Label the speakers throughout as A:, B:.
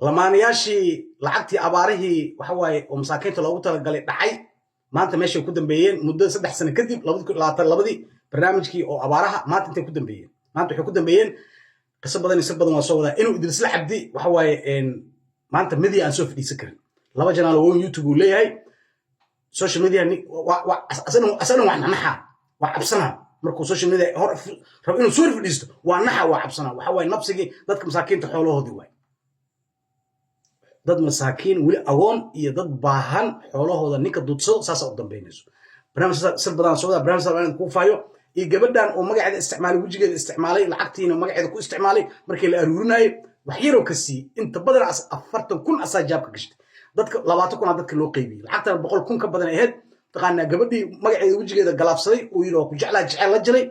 A: lamaanayaashii lacagtii abaarihii waxa waaye oo masaakiinta loogu talagalay dhacay maanta meeshay ku dambeeyeen muddo 3 sano kadib 2022 barnaamijkii oo abaaraha maanta intay ku dambeeyeen maanta waxay ku dambeeyeen qiso badan waa soo wadaa inuu Idris Cabdi waxa waaye maanta media aan soo fadhiisan karin laba janaal oo YouTube uu leeyahay social media asana wax naxa wax absana markuu social media hor rab inuu soo fadhiisto waa naxa wax absana waxa waaye nafsigii dadka masaakiinta xoolahoodii waay dad masaakiin wali agoon iyo dad baahan xoolahooda ninka dudsado saas u dambeynayso barnaamij sir badan soo wada barnaamij aan ku faayo iyo gabadhan oo magaceeda isticmaalay wajigeeda isticmaalay lacagtiina magaceeda ku isticmaalay markii la aruurinayay wax yar oo ka sii inta badan 40,000 asaa jaabka gashtay dadka 20,000 dadka loo qaybiyay lacagta 100,000 ka badan ahayd taqaana gabadhii magaceeda wajigeeda galaafsaday oo yiro ku jeclaa jecel la jiray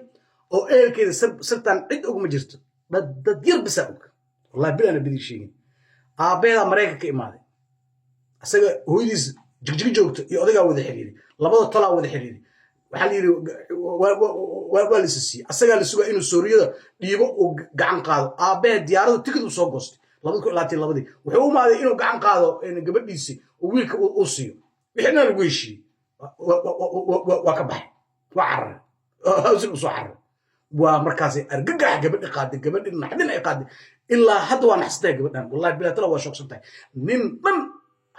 A: oo eelkeeda sirtan cid ugu ma jirto dad yar bisa og wallahi bilana bidii sheegin aabeeda Mareykanka ka imaaday asaga hooyadiis jigjig joogto iyo odaga wada xiriiray labada tala wada xiriiray waxa la yiri waa lisii asaga la sugaa inuu Sooriyada dhiibo oo gacan qaado aabeed diyaaradu tikid u soo goostay 2022 wuxuu u maaday inuu gacan qaado gabadhiisi oo wiilka uu siiyo wixina lagu heshiiyay waa ka baxay waa carar hawsku soo carar waa markaas argagax gabadhi qaaday gabadhi naxdin ay qaaday ilaa hadda waa naxsatay gabadhan wallahi bilaa tala waa shaqsantay nin dhan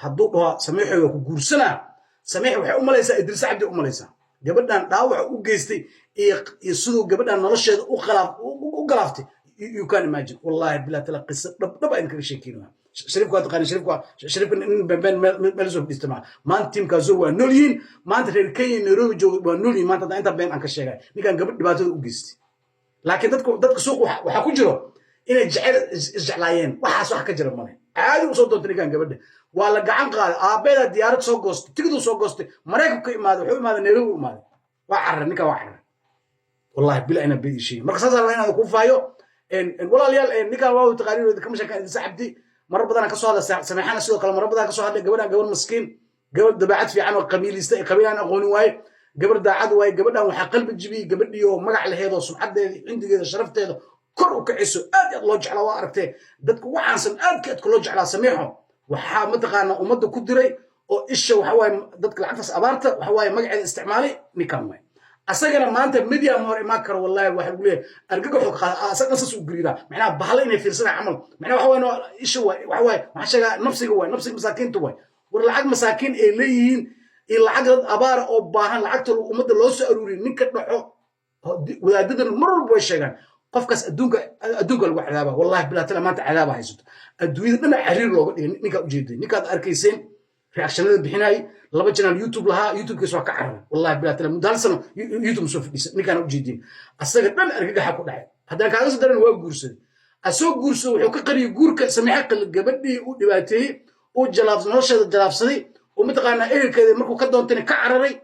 A: hadduu dhaho sameexay ku guursana sameex waxay u malaysaa Idris Cabdi u malaysaa gabadhan dhaawac u geystay iyo sidoo gabadhan nolosheeda u galaaftay you can imagine wallahi bilaa tala qissa dhab ay ka sheekeynaa شريفك واتقاني شريفك مال زوج بيستمع ما أنت تيم كازو ونولين ما أنت ركين نروي جو ونولين ما أنت بين عنك الشيء نيكان قبل دباتو وجست لكن دتك سوق وحكوجرو إن الجعلاين وحاسو حكجرو ماله عادي وصوتو نيكان قبل ولا قعن قال أبدا ديارة سوق جست تقدر سوق جست مريك كي ماذا حوي ماذا نروي ماذا وعر نيكا وعر والله بلا أنا بدي شيء مركز هذا وين هذا كوفايو إن والله ليال نيكان واو تقارير كم شيء كان سعبدي مرة بدنا كسوها سمحنا سوى كلام مرة بدنا كسوها قبل مسكين قبل دبعت في عنو قبيل يستقي قبيل أنا أغني واي قبل داعد واي قبل أنا وحقل بتجيبي قبل يوم مقع لهذا وسمحت عندي كذا شرفت هذا كل كعسو أدي الله جعل واركته دتك وعنسن أدك كل جعل سميحه وحامتقنا ومد كدري أو إيش وحواي دتك العكس أبارته وحواي مقع الاستعمالي نكمل أسأجنا ما أنت ميديا مور ماكر والله واحد يقول لي أرجع حق أسأجنا سوق جريدة معناه بحالين في سنة عمل معناه هو إنه إيش هو وحواي ما حشجع نفسي مساكين توي والعقد مساكين إلين العقد أبار أو باهن العقد ومد الله سأروري نكت نحو وإذا دد المر بوشجع قفكس أدونك الواحد هذا والله بلا تلا ما أنت عذابه هيسود الدويد أنا حرير لو نكت جدي نكت أركيسين رياكشن بحناي لما جينا اليوتيوب لها يوتيوب كيسوا كعرب والله بلا تلا مدالسنا يوتيوب سوف نكان وجدين أصلاً دم أرجع حكوا ده هذا كان صدرنا هو جورسد أسوق جورسو وحكي قري جورك سميحك الجبدي ودبته وجلاف نرشة جلاف صدي ومتقنا إيه كذا مركو كده أنتني كعرري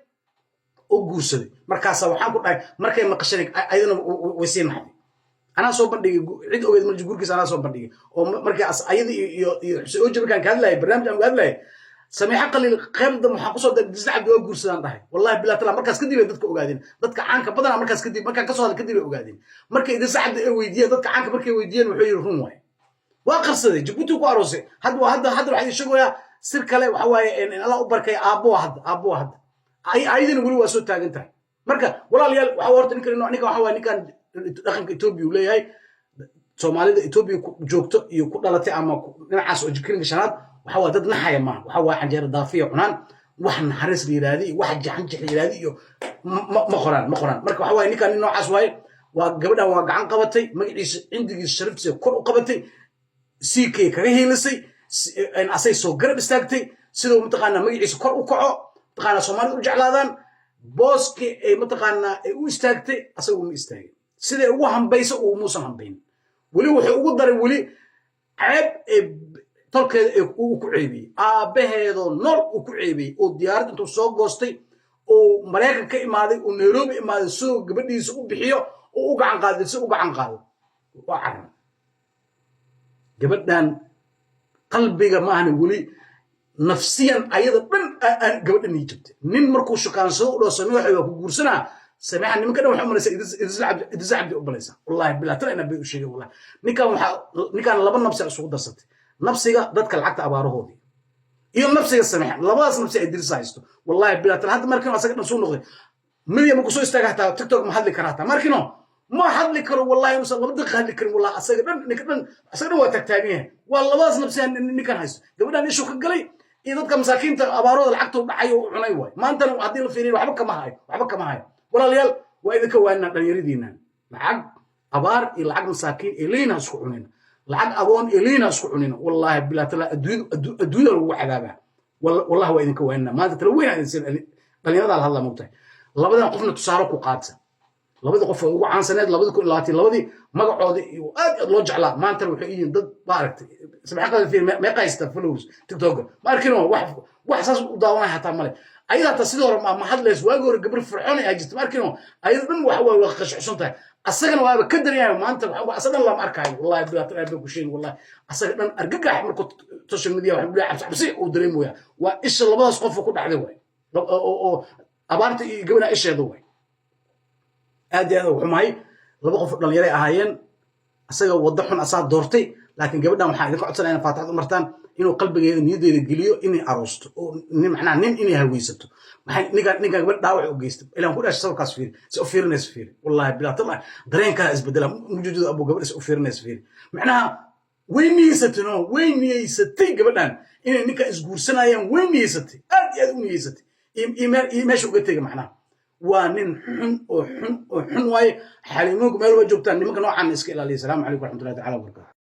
A: وجورسد مركز وحكوا ده مركز مقشرك أيضا وسين حدي أنا صوب بدي عيد أوجد من جورك أنا صوب بدي ومركز أيضا يحسوا كان كذا برنامج أم كذا سميحة قليل قيم دم حقوسه ده جزء عبد الله جورسان ده والله بلا تلا مركز كدي بدك أوجادين بدك عنك بدنا مركز كدي مركز كسر هذا كدي أوجادين مركز إذا سعد ويديه بدك عنك مركز ويدين وحيرهم واي وقرص ده جبتوا قاروسه هذا واحد يشجوا يا سير كله وحواي إن الله أبارك أبو واحد أيضا نقولوا وسوت تاج أنت مركز ولا ليال وحوارت نكر إنه نكان وحواي نكان دخل إثيوبيا ولا هاي سومالي إثيوبيا جوكتو يكون لا تعمى نعاس وجكرين شنات وحوا ضد نحيا ما وحوا حنجر ضافية عنان وحن حرس ليرادي واحد جحنج ليرادي مخران مركب حوا إني كان إنه عسواي وقبلها وقعن قبتي ما يعيش عندي الشرفت كل قبتي سيكي كريه لسي إن أسي سو قرب استاكتي سيدو متقانا ما يعيش كل وقعه تقانا سومالي رجع لادان بوسكي متقانا استاكتي أسوي مستاكي سيدو هو هم بيس وموسى هم بين ولي وحقوق داري ولي عيب tolkeeda uu ku ceebiyay aabaheedo nool uu ku ceebiyay oo diyaarad intuu soo goostay oo Mareykanka ka imaaday oo Nairobi imaaday soo gabadhiisa u bixiyo oo u gacan qaado waa caran gabadhan qalbiga ma ahna wali nafsiyan ayada dhan gabadhan ay jabtay nin markuu shukaansado oo sameeyo waxa ku guursanaa سمعنا نمكن نروح عمرنا إذا زعب أبليسا والله بلا ترى أنا بيشيء والله نكان لبنا بسع سعود صت nafsiga dadka lacagta abaarahoodii iyo nafsiga sameex labadaas nafsi ay dirisa haysto wallahi bilaa hadda markii asaga dhan soo noqday miya ma ku soo istaaga hataa tiktok ma hadli karaa hataa markii ma hadli karo wallahi musa laba daqiiqo hadli karin wallahi asaga dhan waa tagtaagan yahay waa labadaas nafsi ninkan haysto gabadhan ishu ka galay iyo dadka masaakiinta abaarooda lacagta u dhacay oo cunay way maantana haddii la fiiriyo waxba kama hayo walaalayaal waa idinka waanaa dhalinyaradiina lacag abaar iyo lacag masaakiin eliina isku cunina lacag agoon eliina isku cunina wallahi bilaa tala adduunyada lagu cadaabaa wallahi waa idinka waanaa maanta tala weyn dhalinyarada la hadlaa mugtahay labadan qofna tusaale ku qaadsa labada qof ugu caansaneed 2022 magacooda iyo aad loo jeclaa maanta waxay yihiin dad baaragtay sabxaqada fiir meeqa haysta followers tiktok ma arkino wax saas u daawanay hataa male ayada ta sidoo hore ma hadlays waagi hore gabar firxoon ay jirtay ma arkino ayada dhan wax waa qashxusan tahay asagana waaba ka daryahay maanta asagan lama arkaayo wallahi bilaat aad ku sheegay wallahi asaga dhan argagax markuu social media wax bilaay cabsi uu dareemoya waa isha labadaas qof ku dhacday way oo abaarta iyo gabadha isheedo way aad iyo aad u xumahay laba qof dhalinyaro ahaayeen asaga wada xun asaa doortay laakiin gabadhan waxaa idinka codsanayna faataxad u martaan inuu qalbigeeda niyadeeda geliyo inay aroosto oo macnaha nin inay haweysato maxay ninka gabadh dhaawac u geystay ilaan ku dhashay sawirkaas fiiri si u fiirinaysa fiiri wallahi bilaa tallah dareenkaa isbedela mujuudu abu gabadh si u fiirinaysa fiiri macnaha way niyeysatay gabadhan inay ninka isguursanayaan way niyeysatay aad iyo aad u niyeysatay meesha uga tegay macnaha waa nin xun waaye xaliimoonku meel waa joogtaan nimanka noocan iska ilaaliya salaamu calaykum waraxmatullahi tacaala wabarakaatu